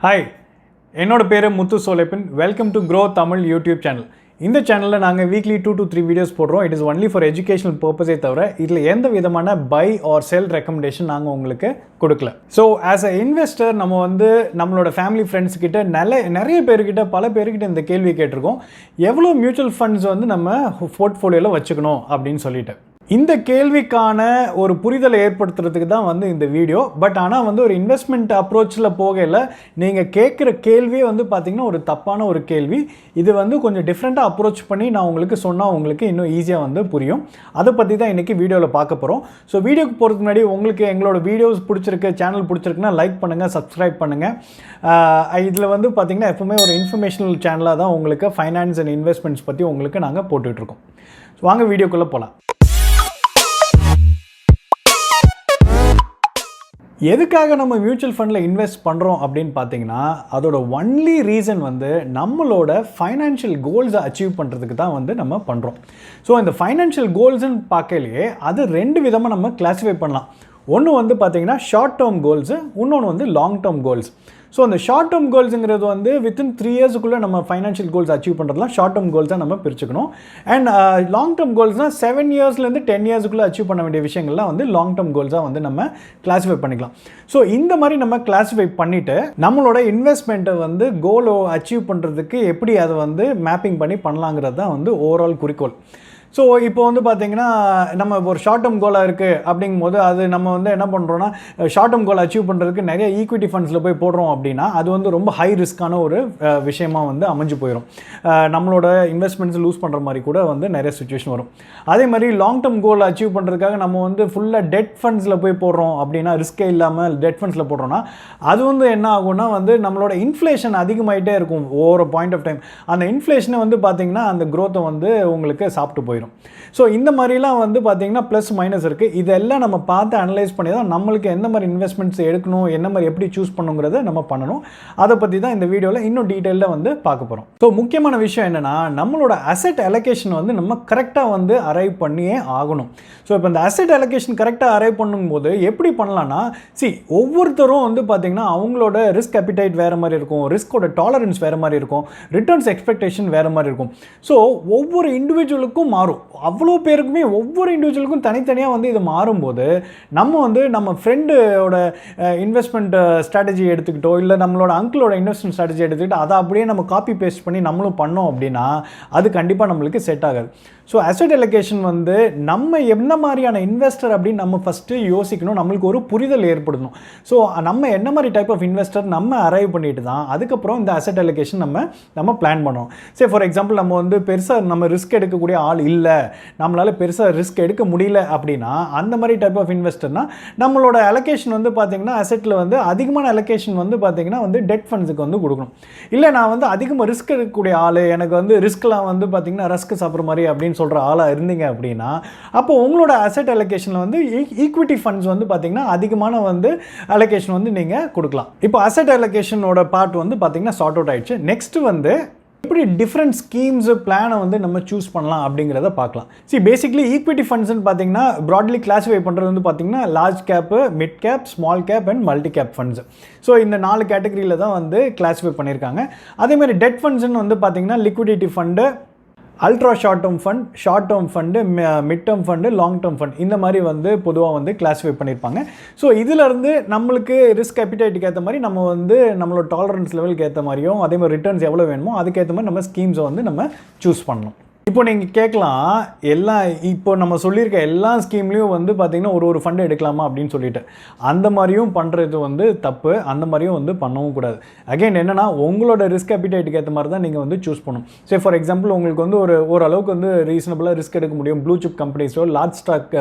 Hi, என்னோட பேரு முத்து Solaippan. Welcome to Groww Tamil YouTube channel. இந்த சேனல்ல நாங்க வீக்லி 2 to 3 வீடியோஸ் போடுறோம். It is only for educational purpose தவிர இதுல எந்த விதமான buy or sell recommendation நாங்க உங்களுக்கு கொடுக்கல. So as a investor நம்ம வந்து நம்மளோட family friends கிட்ட நிறைய பேர்கிட்ட பல பேர்கிட்ட இந்த கேள்வி கேட்டிருக்கோம். எவ்வளவு மியூச்சுவல் ஃபண்ட்ஸ் வந்து நம்ம போர்ட்ஃபோலியோல வச்சுக்கணும் அப்படின்னு சொல்லிட்டு. இந்த கேள்விக்கான ஒரு புரிதலை ஏற்படுத்துறதுக்கு தான் வந்து இந்த வீடியோ. பட் ஆனால் வந்து ஒரு இன்வெஸ்ட்மெண்ட் அப்ரோச்சில் போகல நீங்கள் கேட்குற கேள்வியே வந்து பார்த்திங்கன்னா ஒரு தப்பான ஒரு கேள்வி. இது வந்து கொஞ்சம் டிஃப்ரெண்ட்டாக அப்ரோச் பண்ணி நான் உங்களுக்கு சொன்னால் உங்களுக்கு இன்னும் ஈஸியாக வந்து புரியும். அதை பற்றி தான் இன்றைக்கி வீடியோவில் பார்க்க போகிறோம். ஸோ வீடியோக்கு போகிறதுக்கு முன்னாடி உங்களுக்கு எங்களோட வீடியோஸ் பிடிச்சிருக்கு, சேனல் பிடிச்சிருக்குன்னா லைக் பண்ணுங்கள், சப்ஸ்கிரைப் பண்ணுங்கள். இதில் வந்து பார்த்திங்கன்னா எப்பவுமே ஒரு இன்ஃபர்மேஷனல் சேனலாக தான் உங்களுக்கு ஃபைனான்ஸ் அண்ட் இன்வெஸ்ட்மெண்ட்ஸ் பற்றி உங்களுக்கு நாங்கள் போட்டுட்ருக்கோம். ஸோ வாங்க வீடியோக்குள்ளே போகலாம். எதுக்காக நம்ம மியூச்சுவல் ஃபண்டில் இன்வெஸ்ட் பண்ணுறோம் அப்படின்னு பார்த்தீங்கன்னா அதோட ஒன்லி ரீசன் வந்து நம்மளோட ஃபைனான்ஷியல் கோல்ஸை அச்சீவ் பண்ணுறதுக்கு தான் வந்து நம்ம பண்ணுறோம். ஸோ இந்த ஃபைனான்ஷியல் கோல்ஸ்ன்னு பார்க்கலையே அது ரெண்டு விதமாக நம்ம கிளாஸிஃபை பண்ணலாம். ஒன்று வந்து பார்த்திங்கன்னா ஷார்ட் டேர்ம் கோல்ஸு, இன்னொன்று வந்து லாங் டேர்ம் கோல்ஸ். ஸோ அந்த ஷார்ட் டேர்ம் கோல்ஸுங்கிறது வந்து வித்தின் 3 இயர்ஸுக்குள்ளே நம்ம ஃபைனான்ஷியல் கோல்ஸ் அச்சீவ் பண்ணுறதுலாம் ஷார்ட் டேர்ம் கோல்ஸாக நம்ம பிரிச்சுக்கணும். அண்ட் லாங் டேர்ம் கோல்ஸ்னால் 7 இயர்ஸ்லேருந்து 10 இயர்ஸுக்குள்ளே அச்சீவ் பண்ண வேண்டிய விஷயங்கள்லாம் வந்து லாங் டேர்ம் கோல்ஸாக வந்து நம்ம கிளாஸிஃபை பண்ணிக்கலாம். ஸோ இந்த மாதிரி நம்ம கிளாஸிஃபை பண்ணிவிட்டு நம்மளோட இன்வெஸ்ட்மெண்ட்டை வந்து கோலை அச்சீவ் பண்ணுறதுக்கு எப்படி அதை வந்து மேப்பிங் பண்ணி பண்ணலாங்கிறது தான் வந்து ஓவரால் குறிக்கோள். ஸோ இப்போ வந்து பார்த்திங்கன்னா நம்ம ஒரு ஷார்ட் டேர்ம் கோலாக இருக்குது அப்படிங்கும்போது அது நம்ம வந்து என்ன பண்ணுறோன்னா ஷார்ட் டேர்ம் கோல் அச்சீவ் பண்ணுறதுக்கு நிறைய ஈக்விட்டி ஃபண்ட்ஸில் போய் போடுறோம் அப்படின்னா அது வந்து ரொம்ப ஹை ரிஸ்க்கான ஒரு விஷயமாக வந்து அமைஞ்சு போயிடும். நம்மளோட இன்வெஸ்ட்மெண்ட்ஸ் லூஸ் பண்ணுற மாதிரி கூட வந்து நிறைய சுச்சுவேஷன் வரும். அதே மாதிரி லாங் டேர்ம் கோல் அச்சீவ் பண்ணுறதுக்காக நம்ம வந்து ஃபுல்லாக டெட் ஃபண்ட்ஸில் போய் போடுறோம் அப்படின்னா ரிஸ்க்கே இல்லாமல் டெட் ஃபண்ட்ஸில் போடுறோன்னா அது வந்து என்ன ஆகும்னா வந்து நம்மளோட இன்ஃப்ளேஷன் அதிகமாகிட்டே இருக்கும் ஓவர் பாயிண்ட் ஆஃப் டைம். அந்த இன்ஃப்ளேஷனை வந்து பார்த்திங்கன்னா அந்த க்ரோத்தை வந்து உங்களுக்கு சாப்பிட்டு போயிடும். ஸோ இந்த மாதிரிலாம் வந்து பார்த்திங்கன்னா ப்ளஸ் மைனஸ் இருக்குது. இதெல்லாம் நம்ம பார்த்து அனலைஸ் பண்ணி தான் நம்மளுக்கு எந்த மாதிரி இன்வெஸ்ட்மெண்ட்ஸ் எடுக்கணும், என்ன மாதிரி எப்படி சூஸ் பண்ணுங்கிறத நம்ம பண்ணணும். அதை பற்றி தான் இந்த வீடியோவில் இன்னும் டீட்டெயிலாக வந்து பார்க்க போகிறோம். ஸோ முக்கியமான விஷயம் என்னென்னா நம்மளோட அசெட் அலோகேஷன் வந்து நம்ம கரெக்டாக வந்து அரைவ் பண்ணியே ஆகணும். ஸோ இப்போ இந்த அசெட் அலோகேஷன் கரெக்டாக அரைவ் பண்ணும்போது எப்படி பண்ணலான்னா ஒவ்வொருத்தரும் வந்து பார்த்திங்கன்னா அவங்களோட ரிஸ்க் அப்பிடைட் வேறு மாதிரி இருக்கும், ரிஸ்கோட டாலரன்ஸ் வேறு மாதிரி இருக்கும், ரிட்டர்ன்ஸ் எக்ஸ்பெக்டேஷன் வேறு மாதிரி இருக்கும். ஸோ ஒவ்வொரு இண்டிவிஜுவலுக்கும் மாறும். அவ்வளோ பேருக்குமே ஒவ்வொரு இண்டிவிஜுவலுக்கும் தனித்தனியாக வந்து இது மாறும்போது நம்ம வந்து நம்ம ஃப்ரெண்டோட இன்வெஸ்ட்மெண்ட் ஸ்ட்ராட்டஜி எடுத்துக்கிட்டோ இல்லை நம்மளோட அங்கிளோட இன்வெஸ்ட்மெண்ட் ஸ்ட்ராட்டஜி எடுத்துக்கிட்டோ அதை அப்படியே நம்ம காப்பி பேஸ்ட் பண்ணி நம்மளும் பண்ணோம் அப்படின்னா அது கண்டிப்பாக நம்மளுக்கு செட் ஆகாது. ஸோ அசெட் அலோகேஷன் வந்து நம்ம என்ன மாதிரியான இன்வெஸ்டர் அப்படின்னு நம்ம ஃபஸ்ட்டு யோசிக்கணும், நம்மளுக்கு ஒரு புரிதல் ஏற்படணும். ஸோ நம்ம என்ன மாதிரி டைப் ஆஃப் இன்வெஸ்டர் நம்ம அரைவ் பண்ணிட்டு தான் அதுக்கப்புறம் இந்த அசெட் அலோகேஷன் நம்ம பிளான் பண்ணோம். சரி, ஃபார் எக்ஸாம்பிள் நம்ம வந்து பெருசாக நம்ம ரிஸ்க் எடுக்கக்கூடிய ஆள் இல்லை, நம்மளால் பெருசாக ரிஸ்க் எடுக்க முடியல அப்படின்னா அந்த மாதிரி டைப் ஆஃப் இன்வெஸ்டர்னால் நம்மளோட அலோகேஷன் வந்து பார்த்திங்கன்னா அசெட்டில் வந்து அதிகமான அலோகேஷன் வந்து பார்த்திங்கன்னா வந்து டெட் ஃபண்ட்ஸுக்கு வந்து கொடுக்கணும். இல்லை நான் வந்து அதிகமாக ரிஸ்க் எடுக்கக்கூடிய ஆள், எனக்கு வந்து ரிஸ்க்லாம் வந்து பார்த்திங்கன்னா ரஸ்க் சாப்பிட்ற மாதிரி அப்படின்னு சொல்கிற ஆளாக இருந்தீங்க அப்படின்னா அப்போ உங்களோட அசெட் அலோகேஷனில் வந்து ஈக்விட்டி ஃபண்ட்ஸ் வந்து பார்த்திங்கன்னா அதிகமான வந்து அலோகேஷன் வந்து நீங்கள் கொடுக்கலாம். இப்போ அசெட் அலோகேஷனோட பார்ட் வந்து பார்த்திங்கன்னா சார்ட் அவுட் ஆயிடுச்சு. நெக்ஸ்ட் வந்து எப்படி டிஃப்ரெண்ட் ஸ்கீம்ஸ் பிளானை வந்து நம்ம சூஸ் பண்ணலாம் அப்படிங்கிறத பார்க்கலாம். பேசிக்லி ஈக்விட்டி ஃபண்ட்ஸ்ன்னு பார்த்தீங்கன்னா ப்ராட்லி கிளாஸிஃபை பண்ணுறது வந்து பார்த்தீங்கன்னா large gap, mid cap, small cap and multi cap funds. So இந்த 4 கேட்டகரியில் தான் வந்து கிளாஸிஃபை பண்ணியிருக்காங்க. அதேமாதிரி டெட் ஃபண்ட்ஸ்ன்னு வந்து பார்த்தீங்கன்னா liquidity fund, ultra short term fund, mid term fund, long term fund, இந்த மாதிரி வந்து பொதுவாக வந்து கிளாஸிஃபை பண்ணியிருப்பாங்க. ஸோ இதிலேருந்து நம்மளுக்கு ரிஸ்க் அப்பிடைட்டுக்கு ஏற்ற மாதிரி நம்ம வந்து நம்மளோட டாலரன்ஸ் லெவலுக்கு ஏற்ற மாதிரியும் அதே மாதிரி ரிட்டர்ன்ஸ் எவ்வளோ வேணுமோ அதுக்கேற்ற மாதிரி நம்ம ஸ்கீம்ஸை வந்து நம்ம சூஸ் பண்ணணும். இப்போ நீங்கள் கேட்கலாம் இப்போ நம்ம சொல்லியிருக்க எல்லா ஸ்கீம்லேயும் வந்து பார்த்திங்கன்னா ஒரு ஃபண்டு எடுக்கலாமா அப்படின்னு சொல்லிட்டு அந்த மாதிரியும் பண்ணுறது வந்து தப்பு. அந்த மாதிரியும் வந்து பண்ணவும் கூடாது. அகைன் என்னென்னா உங்களோட ரிஸ்க் அப்பிடைட்டுக்கு ஏற்ற மாதிரி தான் நீங்கள் வந்து சூஸ் பண்ணணும். சரி, ஃபார் எக்ஸாம்பிள் உங்களுக்கு வந்து ஓரளவுக்கு வந்து ரீசனபிளாக ரிஸ்க் எடுக்க முடியும், ப்ளூ சிப் கம்பெனிஸோ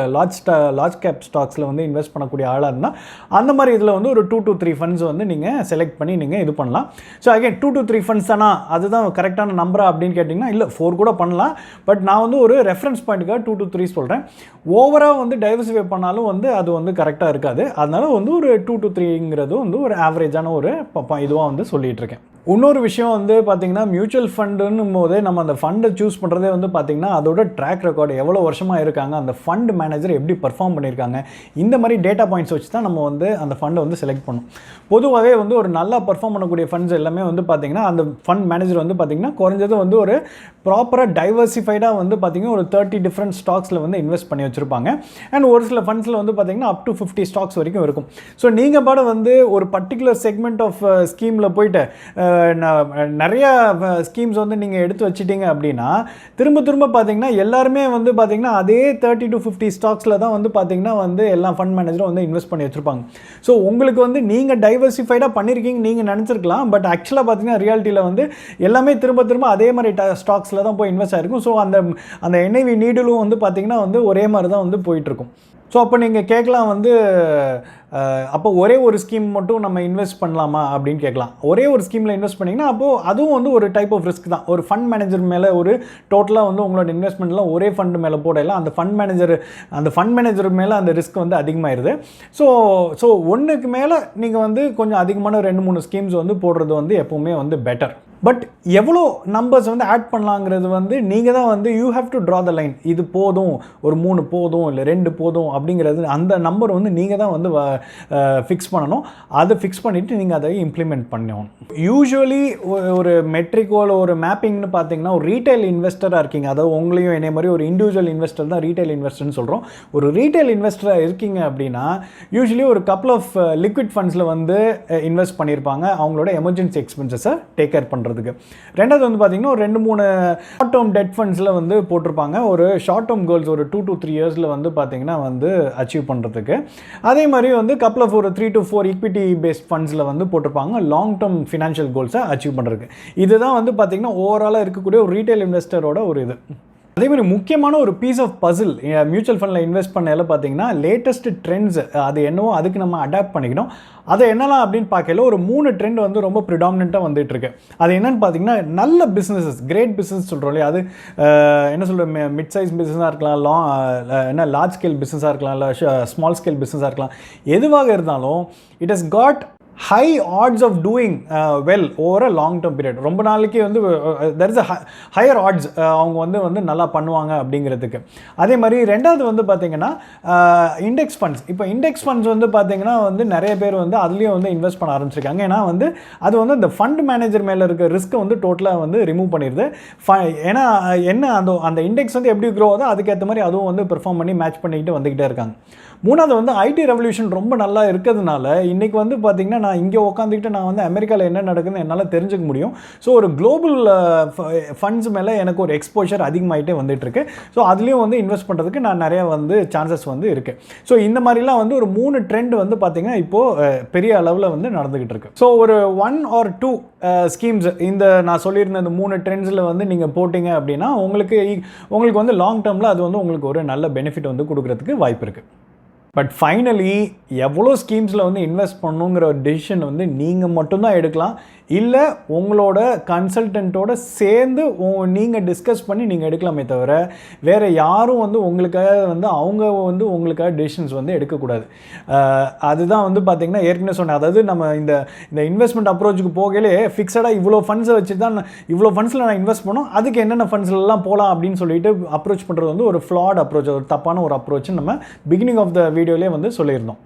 லார்ஜ் கேப் ஸ்டாக்ஸில் வந்து இன்வெஸ்ட் பண்ணக்கூடிய ஆளாக இருந்தால் அந்த மாதிரி இதில் வந்து ஒரு 2 to 3 ஃபண்ட்ஸ் வந்து நீங்கள் செலக்ட் பண்ணி நீங்கள் இது பண்ணலாம். ஸோ அகைன் 2 to 3 ஃபண்ட்ஸ் தானா அதுதான் கரெக்டான நம்பரா அப்படின்னு கேட்டிங்கன்னா இல்லை, 4 கூட பண்ணலாம். பட் நான் வந்து ஒரு ரெஃபரன்ஸ் பாயிண்ட்டுக்காக 2 to 3 சொல்கிறேன். ஓவராக வந்து டைவர்சிஃபை பண்ணாலும் வந்து அது வந்து கரெக்டாக இருக்காது. அதனால வந்து ஒரு 2 to 3ங்கிறது வந்து ஒரு ஆவரேஜான ஒரு இதுவாக வந்து சொல்லிகிட்டு இருக்கேன். இன்னொரு விஷயம் வந்து பார்த்தீங்கன்னா மியூச்சுவல் ஃபண்டுன்னும் போது நம்ம அந்த ஃபண்டை சூஸ் பண்ணுறதே வந்து பார்த்தீங்கன்னா அதோட ட்ராக் ரெக்கார்டு எவ்வளோ வருஷமாக இருக்காங்க, அந்த ஃபண்ட் மேனேஜர் எப்படி பர்ஃபார்ம் பண்ணியிருக்காங்க, இந்த மாதிரி டேட்டா பாயிண்ட்ஸ் வச்சு தான் நம்ம வந்து அந்த ஃபண்டை வந்து செலக்ட் பண்ணணும். பொதுவாகவே வந்து ஒரு நல்லா பர்ஃபார்ம் பண்ணக்கூடிய ஃபண்ட்ஸ் எல்லாமே வந்து பார்த்தீங்கன்னா அந்த ஃபண்ட் மேனேஜர் வந்து பார்த்தீங்கன்னா குறைஞ்சது வந்து ஒரு ப்ராப்பராக டைவர்சிஃபைடாக வந்து பார்த்தீங்கன்னா ஒரு 30 டிஃப்ரெண்ட் ஸ்டாக்ஸில் வந்து இன்வெஸ்ட் பண்ணி வச்சுருப்பாங்க. அண்ட் ஒரு சில ஃபண்ட்ஸில் வந்து பார்த்தீங்கன்னா அப் டு 50 ஸ்டாக்ஸ் வரைக்கும் இருக்கும். ஸோ நீங்கள் பாட வந்து ஒரு பர்டிகுலர் செக்மெண்ட் ஆஃப் ஸ்கீமில் போயிட்டு நிறைய ஸ்கீம்ஸ் வந்து நீங்கள் எடுத்து வச்சிட்டீங்க அப்படின்னா திரும்ப பார்த்தீங்கன்னா எல்லாருமே வந்து பார்த்தீங்கன்னா அதே 30 to 50 ஸ்டாக்ஸில் தான் வந்து பார்த்தீங்கன்னா வந்து எல்லா ஃபண்ட் மேனேஜரும் வந்து இன்வெஸ்ட் பண்ணி வச்சுருப்பாங்க. ஸோ உங்களுக்கு வந்து நீங்கள் டைவர்சிஃபைடாக பண்ணியிருக்கீங்க நீங்கள் நினச்சிருக்கலாம், பட் ஆக்சுவலாக பார்த்தீங்கன்னா ரியாலிட்டியில் வந்து எல்லாமே திரும்ப அதே மாதிரி ஸ்டாக்ஸில் தான் போய் இன்வெஸ்ட் ஆகிருக்கும். ஸோ அந்த என்ஐவி நீடலும் வந்து பார்த்தீங்கன்னா வந்து ஒரே மாதிரி தான் வந்து போயிட்டுருக்கும். ஸோ அப்போ நீங்கள் கேட்கலாம் வந்து அப்போ ஒரே ஒரு ஸ்கீம் மட்டும் நம்ம இன்வெஸ்ட் பண்ணலாமா அப்படின்னு கேட்கலாம். ஒரே ஒரு ஸ்கீமில் இன்வெஸ்ட் பண்ணிங்கன்னா அப்போது அதுவும் வந்து ஒரு டைப் ஆஃப் ரிஸ்க் தான். ஒரு ஃபண்ட் மேனேஜர் மேலே ஒரு டோட்டலாக வந்து உங்களோட இன்வெஸ்ட்மெண்ட்லாம் ஒரே ஃபண்ட் மேலே போடலாம். அந்த ஃபண்ட் மேனேஜர் மேலே அந்த ரிஸ்க் வந்து அதிகமாகிடுது. ஸோ ஒன்றுக்கு மேலே நீங்கள் வந்து கொஞ்சம் அதிகமான 2-3 ஸ்கீம்ஸ் வந்து போடுறது வந்து எப்போவுமே வந்து பெட்டர். பட் எவ்வளோ நம்பர்ஸ் வந்து ஆட் பண்ணலாங்கிறது வந்து நீங்கள் தான் வந்து you have to draw the line. இது போதும், ஒரு 3 போதும், இல்லை 2 போதும் அப்படிங்கிறது அந்த நம்பர் வந்து நீங்கள் தான் வந்து ஃபிக்ஸ் பண்ணணும். அதை ஃபிக்ஸ் பண்ணிவிட்டு நீங்கள் அதை இம்ப்ளிமெண்ட் பண்ணணும். யூஸ்வலி ஒரு மெட்ரிக்கோ ஒரு மேப்பிங்னு பார்த்தீங்கன்னா ஒரு ரீட்டைல் இன்வெஸ்டராக இருக்கீங்க, அதாவது உங்களையும் என்னை மாதிரி ஒரு இண்டிவிஜுவல் இன்வெஸ்டர் தான் ரீட்டைல் இன்வெஸ்டர்னு சொல்கிறோம். ஒரு ரீட்டைல் இன்வெஸ்டராக இருக்கீங்க அப்படின்னா யூஸ்வலி ஒரு கப்பல் ஆஃப் லிக்விட் ஃபண்ட்ஸில் வந்து இன்வெஸ்ட் பண்ணியிருப்பாங்க அவங்களோட எமர்ஜென்சி எக்ஸ்பென்சஸை டேக் கேர் பண்ணுறது. ரெண்டாவது வந்து பார்த்தீங்கன்னா ஒரு 2-3 ஷார்ட் டேர்ம் டெட் ஃபண்ட்ஸில் வந்து போட்டிருப்பாங்க. ஒரு ஷார்ட் டேர்ம் கோல்ஸ் ஒரு 2 to 3 இயர்ஸில் வந்து பார்த்தீங்கன்னா வந்து அச்சீவ் பண்ணுறதுக்கு. அதே மாதிரி வந்து கப்பல் ஆஃப் ஒரு 3 to 4 ஈக்விட்டி பேஸ்ட் ஃபண்ட்ஸில் வந்து போட்டிருப்பாங்க லாங் டேர்ம் ஃபினான்ஷியல் கோல்ஸை அச்சீவ் பண்ணுறதுக்கு. இதுதான் வந்து பார்த்தீங்கன்னா ஓவராலாக இருக்கக்கூடிய ஒரு ரீட்டைல் இன்வெஸ்டரோட ஒரு இது. அதே மாதிரி முக்கியமான ஒரு பீஸ் ஆஃப் பசில் மியூச்சுவல் ஃபண்டில் இன்வெஸ்ட் பண்ணல பார்த்தீங்கன்னா லேட்டஸ்ட் ட்ரெண்ட்ஸ் அது என்னவோ அதுக்கு நம்ம அடாப்ட் பண்ணிக்கணும். அதை என்னலாம் அப்படின்னு பார்க்கல ஒரு 3 ட்ரெண்ட் வந்து ரொம்ப ப்ரிடாமினெண்ட்டாக வந்துட்டு இருக்கு. அது என்னன்னு பார்த்தீங்கன்னா நல்ல பிஸ்னஸஸ், கிரேட் பிஸ்னஸ் சொல்கிறோம் இல்லையா, அது என்ன சொல்கிற மிட் சைஸ் பிஸ்னஸாக இருக்கலாம், லார்ஜ் ஸ்கேல் பிஸ்னஸாக இருக்கலாம், இல்லை ஸ்மால் ஸ்கேல் பிஸ்னஸாக இருக்கலாம், எதுவாக இருந்தாலும் it has got high odds of doing well over a long term period. ரொம்ப நாளைக்கு வந்து there is a higher odds அவங்க வந்து நல்லா பண்ணுவாங்க அப்படிங்கிறதுக்கு. அதே மாதிரி ரெண்டாவது வந்து பார்த்தீங்கன்னா இண்டெக்ஸ் ஃபண்ட்ஸ். இப்போ இண்டெக்ஸ் ஃபண்ட்ஸ் வந்து பார்த்தீங்கன்னா வந்து நிறைய பேர் வந்து அதுலேயும் வந்து இன்வெஸ்ட் பண்ண ஆரம்பிச்சிருக்காங்க. ஏன்னா வந்து அது வந்து இந்த ஃபண்ட் மேனேஜர் மேலே இருக்க ரிஸ்க்கை வந்து டோட்டலாக வந்து ரிமூவ் பண்ணிடுது. ஏன்னா என்ன அந்த இண்டெக்ஸ் வந்து எப்படி க்ரோ ஆகுதோ அதுக்கேற்ற மாதிரி அதுவும் வந்து பெர்ஃபார்ம் பண்ணி மேட்ச் பண்ணிக்கிட்டு வந்துக்கிட்டே இருக்காங்க. மூணாவது வந்து ஐடி ரெவல்யூஷன் ரொம்ப நல்லா இருக்கிறதுனால இன்றைக்கி வந்து பார்த்திங்கன்னா நான் இங்கே உட்காந்துக்கிட்டு நான் வந்து அமெரிக்காவில் என்ன நடக்குதுன்னு என்னால் தெரிஞ்சுக்க முடியும். ஸோ ஒரு குளோபல் ஃபண்ட்ஸ் மேலே எனக்கு ஒரு எக்ஸ்போஷர் அதிகமாகிட்டே வந்துட்டுருக்கு. ஸோ அதுலேயும் வந்து இன்வெஸ்ட் பண்ணுறதுக்கு நான் நிறையா வந்து சான்சஸ் வந்து இருக்குது. ஸோ இந்த மாதிரிலாம் வந்து ஒரு 3 ட்ரெண்ட் வந்து பார்த்திங்கன்னா இப்போது பெரிய அளவில் வந்து நடந்துக்கிட்டு இருக்கு. ஸோ ஒரு 1 or 2 ஸ்கீம்ஸ் இந்த நான் சொல்லியிருந்த இந்த 3 ட்ரெண்ட்ஸில் வந்து நீங்கள் போட்டிங்க அப்படின்னா உங்களுக்கு வந்து லாங் டேர்மில் அது வந்து உங்களுக்கு ஒரு நல்ல பெனிஃபிட் வந்து கொடுக்குறதுக்கு வாய்ப்பு இருக்குது. பட் ஃபைனலி எவ்வளோ ஸ்கீம்ஸில் வந்து இன்வெஸ்ட் பண்ணணுங்கிற ஒரு டெசிஷன் வந்து நீங்கள் மட்டும்தான் எடுக்கலாம். இல்லை உங்களோட கன்சல்டண்ட்டோட சேர்ந்து நீங்கள் டிஸ்கஸ் பண்ணி நீங்கள் எடுக்கலாமே தவிர வேறு யாரும் வந்து உங்களுக்காக வந்து அவங்க வந்து உங்களுக்காக டெசிஷன்ஸ் வந்து எடுக்கக்கூடாது. அதுதான் வந்து பார்த்திங்கன்னா ஏற்கனவே சொன்னேன். அதாவது நம்ம இந்த இன்வெஸ்ட்மெண்ட் அப்ரோச்சுக்கு போகலே ஃபிக்ஸடாக இவ்வளோ ஃபண்ட்ஸை வச்சு தான் இவ்வளோ ஃபண்ட்ஸில் நான் இன்வெஸ்ட் பண்ணோம், அதுக்கு என்னென்ன ஃபண்ட்ஸ்லாம் போகலாம் அப்படின்னு சொல்லிட்டு அப்ரோச் பண்ணுறது வந்து ஒரு ஃப்ளாட் அப்ரோச், ஒரு தப்பான ஒரு அப்ரோச் நம்ம பிகினிங் ஆஃப் த வீடியோலேயே வந்து சொல்லியிருந்தோம்.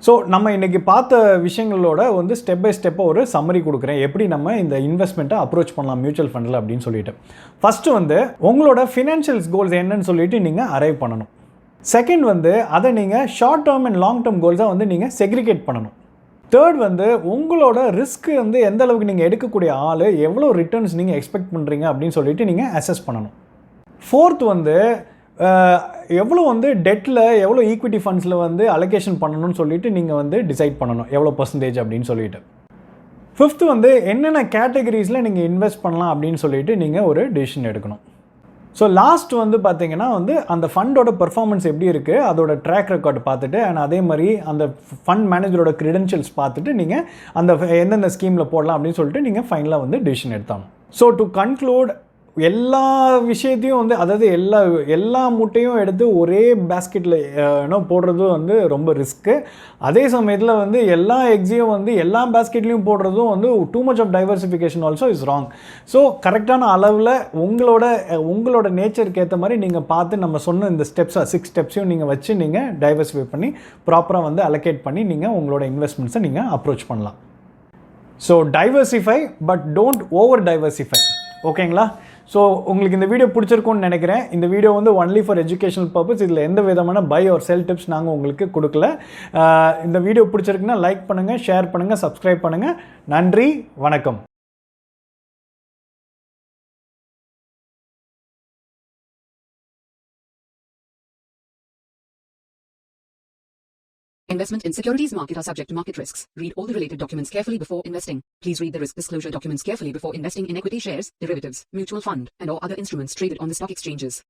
ஸோ நம்ம இன்றைக்கி பார்த்த விஷயங்களோட வந்து ஸ்டெப் பை ஸ்டெப்பாக ஒரு சம்மரி கொடுக்குறேன், எப்படி நம்ம இந்த இன்வெஸ்ட்மெண்ட்டை அப்ரோச் பண்ணலாம் மியூச்சுவல் ஃபண்டில் அப்படின்னு சொல்லிட்டு. ஃபஸ்ட்டு வந்து உங்களோட ஃபினான்ஷியல்ஸ் கோல்ஸ் என்னன்னு சொல்லிட்டு நீங்கள் அரைவ் பண்ணணும். செகண்ட் வந்து அதை நீங்கள் short term and long term கோல்ஸாக வந்து நீங்கள் செக்ரிகேட் பண்ணணும். தேர்ட் வந்து உங்களோட ரிஸ்க் வந்து எந்த அளவுக்கு நீங்கள் எடுக்கக்கூடிய ஆள் எவ்வளோ ரிட்டர்ன்ஸ் நீங்கள் எக்ஸ்பெக்ட் பண்ணுறீங்க அப்படின்னு சொல்லிட்டு நீங்கள் அசஸ் பண்ணணும். ஃபோர்த் வந்து எவ்வளோ வந்து டெட்டில் எவ்வளோ ஈக்விட்டி ஃபண்ட்ஸில் வந்து அலோகேஷன் பண்ணணும்னு சொல்லிட்டு நீங்கள் வந்து டிசைட் பண்ணணும் எவ்வளோ பர்சன்டேஜ் அப்படின்னு சொல்லிட்டு. ஃபிஃப்த்து வந்து என்னென்ன கேட்டகரிஸில் நீங்கள் இன்வெஸ்ட் பண்ணலாம் அப்படின்னு சொல்லிட்டு நீங்கள் ஒரு டிசிஷன் எடுக்கணும். ஸோ லாஸ்ட் வந்து பார்த்தீங்கன்னா வந்து அந்த ஃபண்டோட பெர்ஃபார்மன்ஸ் எப்படி இருக்குது அதோட ட்ராக் ரெக்கார்டு பார்த்துட்டு அண்ட் அதே மாதிரி அந்த ஃபண்ட் மேனேஜரோட க்ரெடென்ஷியல்ஸ் பார்த்துட்டு நீங்கள் அந்த எந்தெந்த ஸ்கீமில் போடலாம் அப்படின்னு சொல்லிட்டு நீங்கள் ஃபைனலாக வந்து டிசிஷன் எடுத்தாங்க. ஸோ டு கன்க்ளூட், எல்லா விஷயத்தையும் வந்து அதாவது எல்லா முட்டையும் எடுத்து ஒரே பேஸ்கெட்டில் போடுறதும் வந்து ரொம்ப ரிஸ்க்கு. அதே சமயத்தில் வந்து எல்லா எக்ஸையும் வந்து எல்லா பேஸ்கெட்லேயும் போடுறதும் வந்து too much of diversification also is wrong. So கரெக்டான அளவில் உங்களோட நேச்சருக்கு ஏற்ற மாதிரி நீங்கள் பார்த்து நம்ம சொன்ன இந்த 6 ஸ்டெப்ஸையும் நீங்கள் வச்சு நீங்கள் டைவர்சிஃபை பண்ணி ப்ராப்பராக வந்து அலோகேட் பண்ணி நீங்கள் உங்களோட இன்வெஸ்ட்மெண்ட்ஸை நீங்கள் அப்ரோச் பண்ணலாம். So diversify but don't over diversify. ஓகேங்களா? ஸோ உங்களுக்கு இந்த வீடியோ பிடிச்சிருக்கும்னு நினைக்கிறேன். இந்த வீடியோ வந்து ஒன்லி ஃபார் எஜுகேஷனல் பர்பஸ். இதில் எந்த விதமான பை ஆர் செல் டிப்ஸ் நாங்கள் உங்களுக்கு கொடுக்கல. இந்த வீடியோ பிடிச்சிருக்குன்னா லைக் பண்ணுங்கள், ஷேர் பண்ணுங்கள், சப்ஸ்கிரைப் பண்ணுங்கள். நன்றி, வணக்கம். Investment in securities market are subject to market risks. Read all the related documents carefully before investing. Please read the risk disclosure documents carefully before investing in equity shares, derivatives, mutual fund, and or other instruments traded on the stock exchanges.